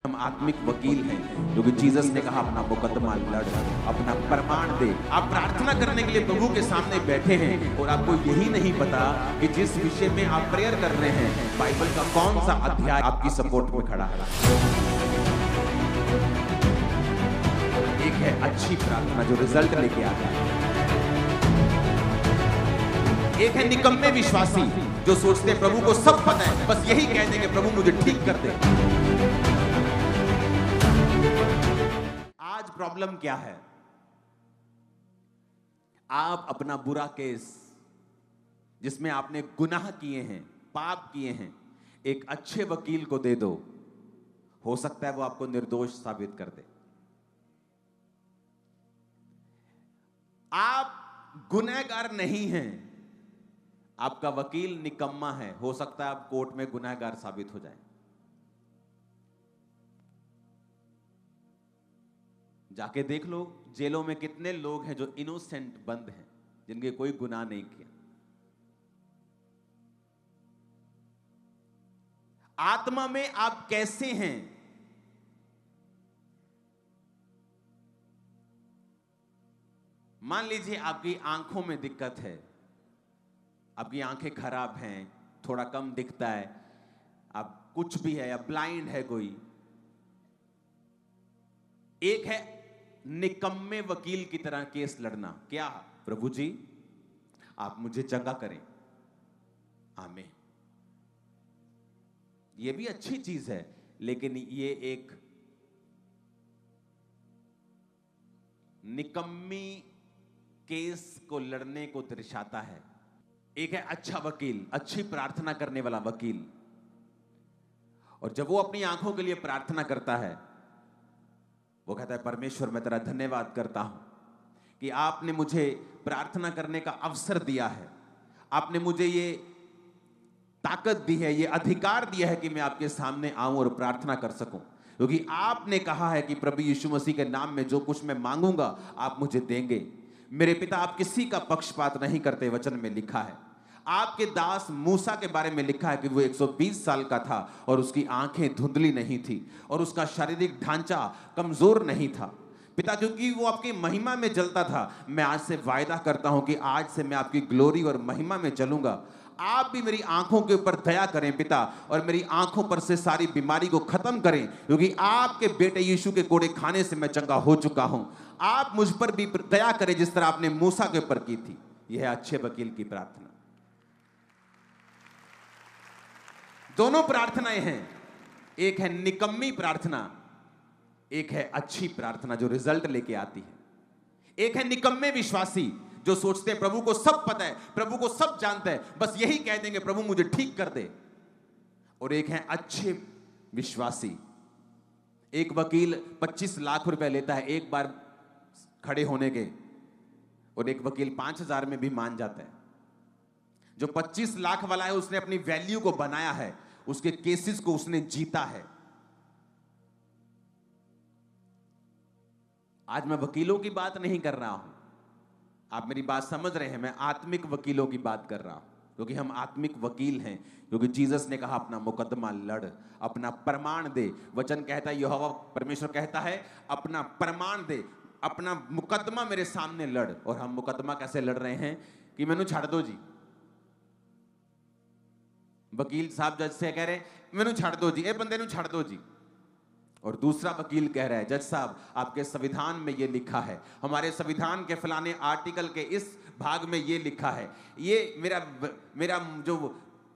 हम आत्मिक वकील हैं, क्योंकि जीसस ने कहा अपना मुकदमा लड़, अपना प्रमाण दे। आप प्रार्थना करने के लिए प्रभु के सामने बैठे हैं और आपको यही नहीं पता कि जिस विषय में आप प्रेयर कर रहे हैं बाइबल का कौन सा अध्याय आपकी सपोर्ट में खड़ा है। एक है अच्छी प्रार्थना जो रिजल्ट लेके आता है, एक है निकम्मे विश्वासी जो सोचते हैं प्रभु को सब पता है, बस यही कह देंगे प्रभु मुझे ठीक कर दे। आज प्रॉब्लम क्या है? आप अपना बुरा केस जिसमें आपने गुनाह किए हैं, पाप किए हैं, एक अच्छे वकील को दे दो, हो सकता है वो आपको निर्दोष साबित कर दे। आप गुनहगार नहीं हैं, आपका वकील निकम्मा है, हो सकता है आप कोर्ट में गुनहगार साबित हो जाए। जाके देख लो जेलों में कितने लोग हैं जो इनोसेंट बंद हैं, जिनके कोई गुनाह नहीं किया। आत्मा में आप कैसे हैं? मान लीजिए आपकी आंखों में दिक्कत है, आपकी आंखें खराब हैं, थोड़ा कम दिखता है, आप कुछ भी है या ब्लाइंड है कोई। एक है निकम्मे वकील की तरह केस लड़ना, क्या प्रभु जी आप मुझे चंगा करें, आमीन। यह भी अच्छी चीज है, लेकिन ये एक निकम्मी केस को लड़ने को दर्शाता है। एक है अच्छा वकील, अच्छी प्रार्थना करने वाला वकील, और जब वो अपनी आंखों के लिए प्रार्थना करता है, वो कहता है परमेश्वर मैं तेरा धन्यवाद करता हूं कि आपने मुझे प्रार्थना करने का अवसर दिया है, आपने मुझे ये ताकत दी है, ये अधिकार दिया है कि मैं आपके सामने आऊं और प्रार्थना कर सकूं, क्योंकि आपने कहा है कि प्रभु यीशु मसीह के नाम में जो कुछ मैं मांगूंगा आप मुझे देंगे। मेरे पिता आप किसी का पक्षपात नहीं करते, वचन में लिखा है। आपके दास मूसा के बारे में लिखा है कि वो 120 साल का था और उसकी आंखें धुंधली नहीं थी और उसका शारीरिक ढांचा कमजोर नहीं था। पिता क्योंकि वो आपकी महिमा में जलता था, मैं आज से वायदा करता हूं कि आज से मैं आपकी ग्लोरी और महिमा में चलूंगा। आप भी मेरी आंखों के ऊपर दया करें पिता, और मेरी आंखों पर से सारी बीमारी को खत्म करें, क्योंकि आपके बेटे यीशु के कोड़े खाने से मैं चंगा हो चुका हूं। आप मुझ पर भी दया करें जिस तरह आपने मूसा के ऊपर की थी। यह है अच्छे वकील की प्रार्थना। दोनों प्रार्थनाएं हैं, एक है निकम्मी प्रार्थना, एक है अच्छी प्रार्थना जो रिजल्ट लेके आती है। एक है निकम्मे विश्वासी जो सोचते हैं प्रभु को सब पता है, प्रभु को सब जानता है, बस यही कह देंगे प्रभु मुझे ठीक कर दे। और एक है अच्छे विश्वासी। एक वकील 25 लाख रुपए लेता है एक बार खड़े होने के, और एक वकील 5,000 में भी मान जाता है। जो 25 लाख वाला है उसने अपनी वैल्यू को बनाया है, उसके केसेस को उसने जीता है। आज मैं वकीलों की बात नहीं कर रहा हूं, आप मेरी बात समझ रहे हैं, मैं आत्मिक वकीलों की बात कर रहा हूं, क्योंकि हम आत्मिक वकील हैं, क्योंकि जीसस ने कहा अपना मुकदमा लड़, अपना प्रमाण दे। वचन कहता है, यहोवा परमेश्वर कहता है अपना प्रमाण दे, अपना मुकदमा मेरे सामने लड़। और हम मुकदमा कैसे लड़ रहे हैं कि मैनू छाड़ दो जी। वकील साहब जज से कह रहे हैं मैनू छाड़ दो जी, ए बंदे नू छाड़ दो जी। और दूसरा वकील कह रहा है जज साहब आपके संविधान में ये लिखा है, हमारे संविधान के फलाने आर्टिकल के इस भाग में ये लिखा है, ये मेरा जो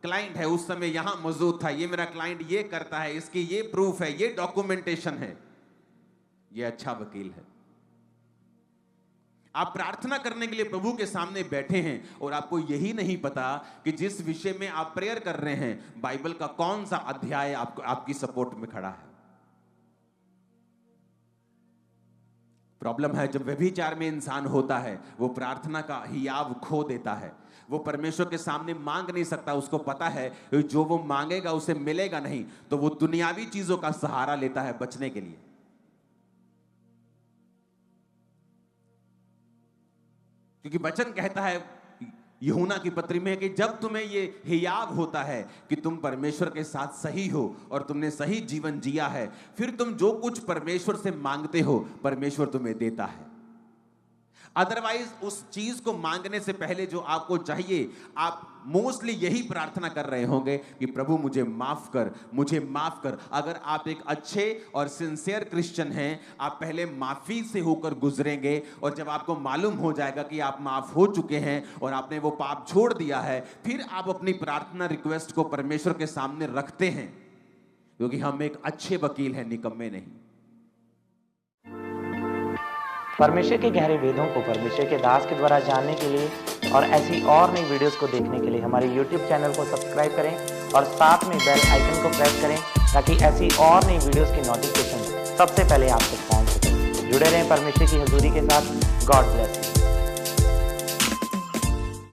क्लाइंट है उस समय यहां मौजूद था, ये मेरा क्लाइंट ये करता है, इसकी ये प्रूफ है, ये डॉक्यूमेंटेशन है। ये अच्छा वकील है। आप प्रार्थना करने के लिए प्रभु के सामने बैठे हैं और आपको यही नहीं पता कि जिस विषय में आप प्रेयर कर रहे हैं बाइबल का कौन सा अध्याय आपकी सपोर्ट में खड़ा है। प्रॉब्लम है जब व्यभिचार में इंसान होता है, वो प्रार्थना का हियाव खो देता है, वो परमेश्वर के सामने मांग नहीं सकता। उसको पता है जो वो मांगेगा उसे मिलेगा नहीं, तो वो दुनियावी चीजों का सहारा लेता है बचने के लिए। क्योंकि वचन कहता है यूहन्ना की पत्री में है कि जब तुम्हें ये हियाव होता है कि तुम परमेश्वर के साथ सही हो और तुमने सही जीवन जिया है, फिर तुम जो कुछ परमेश्वर से मांगते हो परमेश्वर तुम्हें देता है। अदरवाइज उस चीज को मांगने से पहले जो आपको चाहिए, आप मोस्टली यही प्रार्थना कर रहे होंगे कि प्रभु मुझे माफ कर, मुझे माफ कर। अगर आप एक अच्छे और सिंसियर क्रिश्चियन हैं, आप पहले माफी से होकर गुजरेंगे, और जब आपको मालूम हो जाएगा कि आप माफ हो चुके हैं और आपने वो पाप छोड़ दिया है, फिर आप अपनी प्रार्थना रिक्वेस्ट को परमेश्वर के सामने रखते हैं, क्योंकि हम एक अच्छे वकील हैं, निकम्मे नहीं। परमेश्वर के गहरे वेदों को परमेश्वर के दास के द्वारा जानने के लिए और ऐसी और नई वीडियोस को देखने के लिए हमारे YouTube चैनल को सब्सक्राइब करें और साथ में बेल आइकन को प्रेस करें, ताकि ऐसी और नई वीडियोस की नोटिफिकेशन सबसे पहले आप तक पहुंच सके। जुड़े रहें परमेश्वर की हजूरी के साथ। God bless.